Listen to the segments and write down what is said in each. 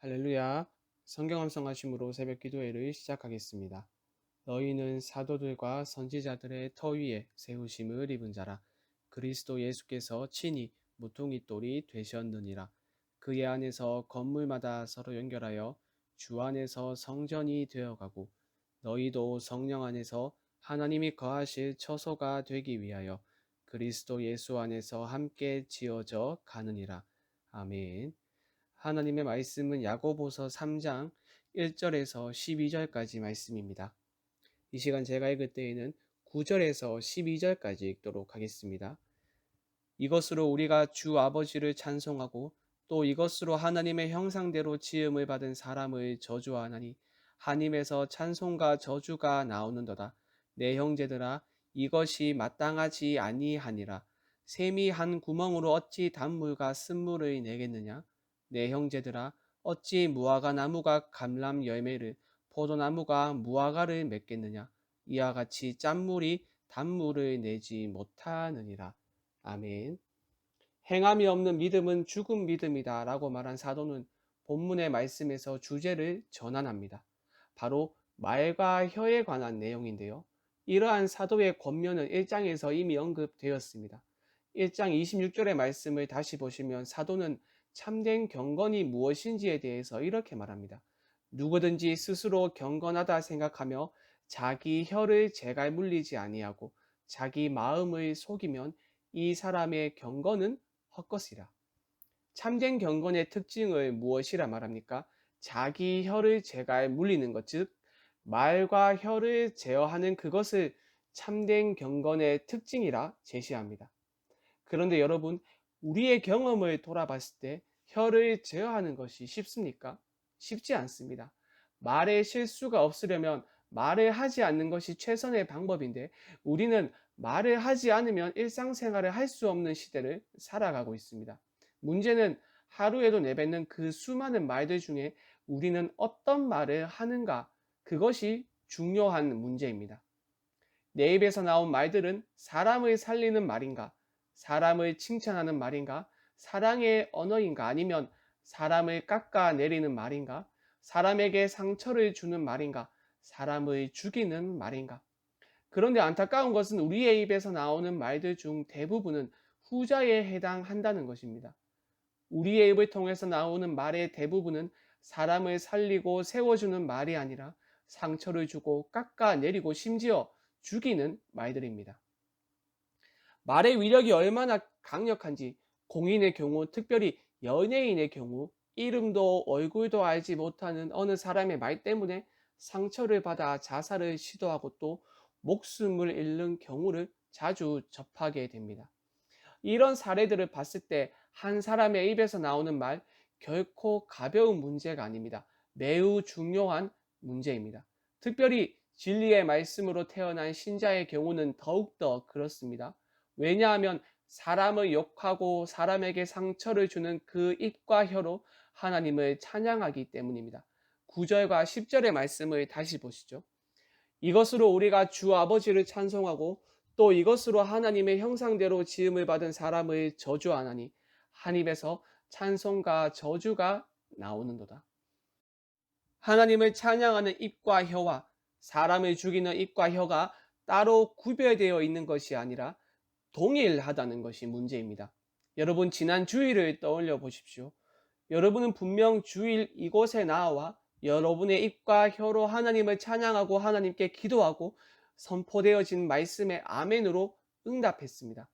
할렐루야. 성경 함성하심으로 새벽 기도회를 시작하겠습니다. 너희는 사도들과 선지자들의 터 위에 세우심을 입은 자라. 그리스도 예수께서 친히 모퉁이돌이 되셨느니라. 그의 안에서 건물마다 서로 연결하여 주 안에서 성전이 되어가고 너희도 성령 안에서 하나님이 거하실 처소가 되기 위하여 그리스도 예수 안에서 함께 지어져 가느니라. 아멘. 하나님의 말씀은 야고보서 3장 1절에서 12절까지 말씀입니다. 이 시간 제가 읽을 때에는 9절에서 12절까지 읽도록 하겠습니다. 이것으로 우리가 주 아버지를 찬송하고 또 이것으로 하나님의 형상대로 지음을 받은 사람을 저주하나니 하나님에서 찬송과 저주가 나오는도다. 내 형제들아 이것이 마땅하지 아니하니라. 샘이 한 구멍으로 어찌 단물과 쓴물을 내겠느냐. 내 형제들아 어찌 무화과 나무가 감람 열매를 포도나무가 무화과를 맺겠느냐. 이와 같이 짠물이 단물을 내지 못하느니라. 아멘. 행함이 없는 믿음은 죽은 믿음이다 라고 말한 사도는 본문의 말씀에서 주제를 전환합니다. 바로 말과 혀에 관한 내용인데요. 이러한 사도의 권면은 1장에서 이미 언급되었습니다. 1장 26절의 말씀을 다시 보시면 사도는 참된 경건이 무엇인지에 대해서 이렇게 말합니다. 누구든지 스스로 경건하다 생각하며 자기 혀를 제갈 물리지 아니하고 자기 마음을 속이면 이 사람의 경건은 헛것이라. 참된 경건의 특징을 무엇이라 말합니까? 자기 혀를 제갈 물리는 것, 즉 말과 혀를 제어하는 그것을 참된 경건의 특징이라 제시합니다. 그런데 여러분, 우리의 경험을 돌아봤을 때 혀를 제어하는 것이 쉽습니까? 쉽지 않습니다. 말에 실수가 없으려면 말을 하지 않는 것이 최선의 방법인데 우리는 말을 하지 않으면 일상생활을 할 수 없는 시대를 살아가고 있습니다. 문제는 하루에도 내뱉는 그 수많은 말들 중에 우리는 어떤 말을 하는가, 그것이 중요한 문제입니다. 내 입에서 나온 말들은 사람을 살리는 말인가, 사람을 칭찬하는 말인가, 사랑의 언어인가, 아니면 사람을 깎아내리는 말인가, 사람에게 상처를 주는 말인가, 사람을 죽이는 말인가. 그런데 안타까운 것은 우리의 입에서 나오는 말들 중 대부분은 후자에 해당한다는 것입니다. 우리의 입을 통해서 나오는 말의 대부분은 사람을 살리고 세워주는 말이 아니라 상처를 주고 깎아내리고 심지어 죽이는 말들입니다. 말의 위력이 얼마나 강력한지 공인의 경우, 특별히 연예인의 경우 이름도 얼굴도 알지 못하는 어느 사람의 말 때문에 상처를 받아 자살을 시도하고 또 목숨을 잃는 경우를 자주 접하게 됩니다. 이런 사례들을 봤을 때 한 사람의 입에서 나오는 말 결코 가벼운 문제가 아닙니다. 매우 중요한 문제입니다. 특별히 진리의 말씀으로 태어난 신자의 경우는 더욱더 그렇습니다. 왜냐하면 사람을 욕하고 사람에게 상처를 주는 그 입과 혀로 하나님을 찬양하기 때문입니다. 9절과 10절의 말씀을 다시 보시죠. 이것으로 우리가 주 아버지를 찬송하고 또 이것으로 하나님의 형상대로 지음을 받은 사람을 저주하나니 한 입에서 찬송과 저주가 나오는도다. 하나님을 찬양하는 입과 혀와 사람을 죽이는 입과 혀가 따로 구별되어 있는 것이 아니라 동일하다는 것이 문제입니다. 여러분, 지난 주일을 떠올려 보십시오. 여러분은 분명 주일 이곳에 나와 여러분의 입과 혀로 하나님을 찬양하고 하나님께 기도하고 선포되어진 말씀에 아멘으로 응답했습니다.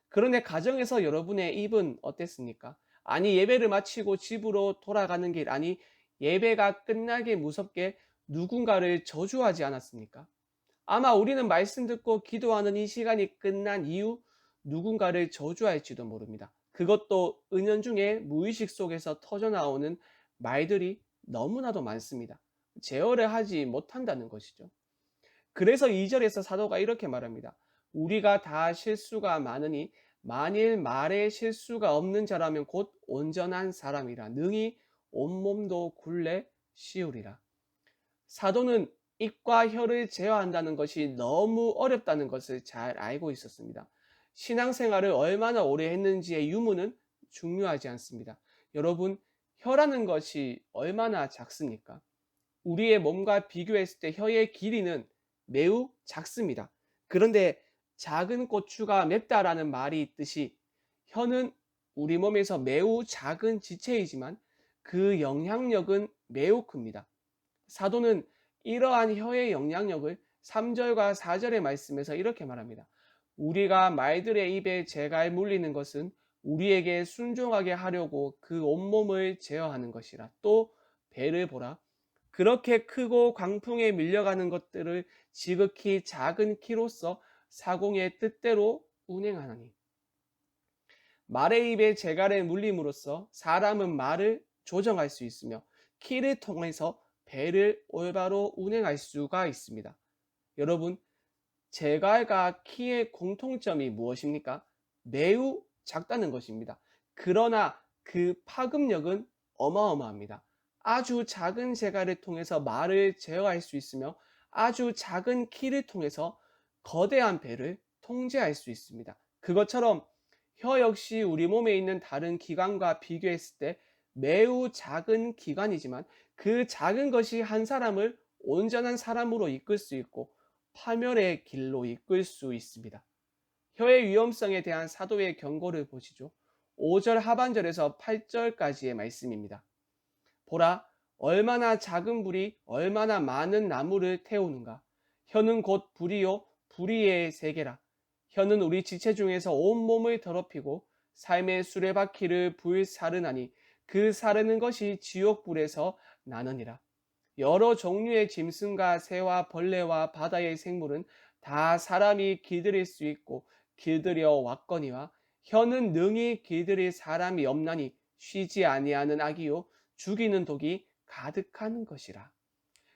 그런데 가정에서 여러분의 입은 어땠습니까? 아니, 예배를 마치고 집으로 돌아가는 길, 아니 예배가 끝나기 무섭게 누군가를 저주하지 않았습니까? 아마 우리는 말씀 듣고 기도하는 이 시간이 끝난 이후 누군가를 저주할지도 모릅니다. 그것도 은연중에 무의식 속에서 터져나오는 말들이 너무나도 많습니다. 제어를 하지 못한다는 것이죠. 그래서 2절에서 사도가 이렇게 말합니다. 우리가 다 실수가 많으니 만일 말에 실수가 없는 자라면 곧 온전한 사람이라 능히 온몸도 굴레 씌우리라. 사도는 입과 혀를 제어한다는 것이 너무 어렵다는 것을 잘 알고 있었습니다. 신앙생활을 얼마나 오래 했는지의 유무는 중요하지 않습니다. 여러분, 혀라는 것이 얼마나 작습니까? 우리의 몸과 비교했을 때 혀의 길이는 매우 작습니다. 그런데 작은 고추가 맵다라는 말이 있듯이 혀는 우리 몸에서 매우 작은 지체이지만 그 영향력은 매우 큽니다. 사도는 이러한 혀의 영향력을 3절과 4절의 말씀에서 이렇게 말합니다. 우리가 말들의 입에 재갈 물리는 것은 우리에게 순종하게 하려고 그 온몸을 제어하는 것이라. 또 배를 보라. 그렇게 크고 광풍에 밀려가는 것들을 지극히 작은 키로서 사공의 뜻대로 운행하나니. 말의 입에 재갈을 물림으로써 사람은 말을 조정할 수 있으며 키를 통해서 배를 올바로 운행할 수가 있습니다. 여러분, 재갈과 키의 공통점이 무엇입니까? 매우 작다는 것입니다. 그러나 그 파급력은 어마어마합니다. 아주 작은 재갈을 통해서 말을 제어할 수 있으며 아주 작은 키를 통해서 거대한 배를 통제할 수 있습니다. 그것처럼 혀 역시 우리 몸에 있는 다른 기관과 비교했을 때 매우 작은 기관이지만 그 작은 것이 한 사람을 온전한 사람으로 이끌 수 있고 파멸의 길로 이끌 수 있습니다. 혀의 위험성에 대한 사도의 경고를 보시죠. 5절 하반절에서 8절까지의 말씀입니다. 보라, 얼마나 작은 불이 얼마나 많은 나무를 태우는가. 혀는 곧 불이요 불의의 세계라. 혀는 우리 지체 중에서 온 몸을 더럽히고 삶의 수레바퀴를 불사르나니 그 사르는 것이 지옥불에서 나느니라. 여러 종류의 짐승과 새와 벌레와 바다의 생물은 다 사람이 길들일 수 있고 길들여 왔거니와 혀는 능히 길들일 사람이 없나니 쉬지 아니하는 악이요 죽이는 독이 가득한 것이라.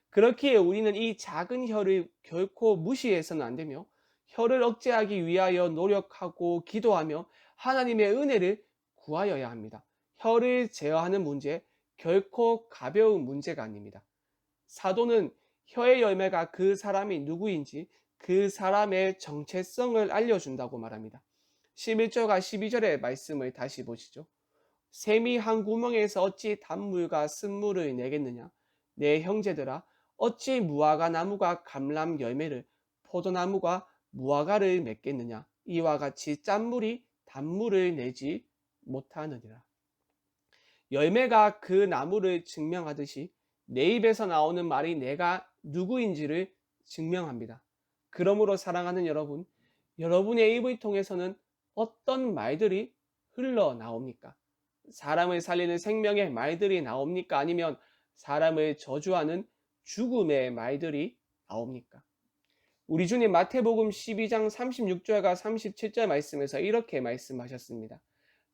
그렇기에 우리는 이 작은 혀를 결코 무시해서는 안 되며 혀를 억제하기 위하여 노력하고 기도하며 하나님의 은혜를 구하여야 합니다. 혀를 제어하는 문제 결코 가벼운 문제가 아닙니다. 사도는 혀의 열매가 그 사람이 누구인지 그 사람의 정체성을 알려준다고 말합니다. 11절과 12절의 말씀을 다시 보시죠. 샘이 한 구멍에서 어찌 단물과 쓴물을 내겠느냐. 내 형제들아, 어찌 무화과 나무가 감람 열매를 포도나무가 무화과를 맺겠느냐. 이와 같이 짠물이 단물을 내지 못하느니라. 열매가 그 나무를 증명하듯이 내 입에서 나오는 말이 내가 누구인지를 증명합니다. 그러므로 사랑하는 여러분, 여러분의 입을 통해서는 어떤 말들이 흘러나옵니까? 사람을 살리는 생명의 말들이 나옵니까? 아니면 사람을 저주하는 죽음의 말들이 나옵니까? 우리 주님 마태복음 12장 36절과 37절 말씀에서 이렇게 말씀하셨습니다.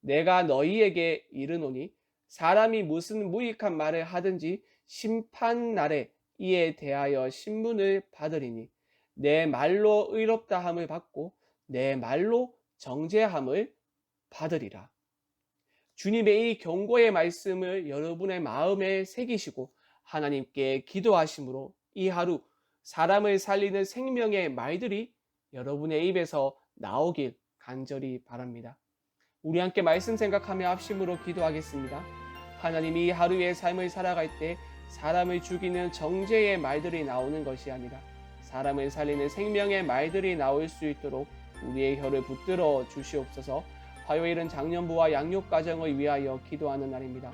내가 너희에게 이르노니 사람이 무슨 무익한 말을 하든지 심판날에 이에 대하여 신문을 받으리니 내 말로 의롭다함을 받고 내 말로 정죄함을 받으리라. 주님의 이 경고의 말씀을 여러분의 마음에 새기시고 하나님께 기도하심으로 이 하루 사람을 살리는 생명의 말들이 여러분의 입에서 나오길 간절히 바랍니다. 우리 함께 말씀 생각하며 합심으로 기도하겠습니다. 하나님이 하루의 삶을 살아갈 때 사람을 죽이는 정죄의 말들이 나오는 것이 아니라 사람을 살리는 생명의 말들이 나올 수 있도록 우리의 혀를 붙들어 주시옵소서. 화요일은 장년부와 양육가정을 위하여 기도하는 날입니다.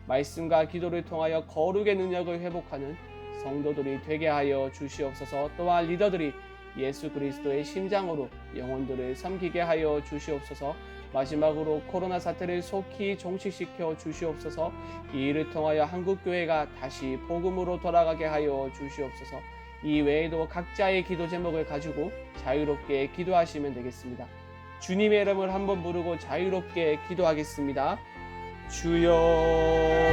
말씀과 기도를 통하여 거룩의 능력을 회복하는 성도들이 되게 하여 주시옵소서. 또한 리더들이 예수 그리스도의 심장으로 영혼들을 섬기게 하여 주시옵소서. 마지막으로 코로나 사태를 속히 종식시켜 주시옵소서. 이 일을 통하여 한국교회가 다시 복음으로 돌아가게 하여 주시옵소서. 이 외에도 각자의 기도 제목을 가지고 자유롭게 기도하시면 되겠습니다. 주님의 이름을 한번 부르고 자유롭게 기도하겠습니다. 주여.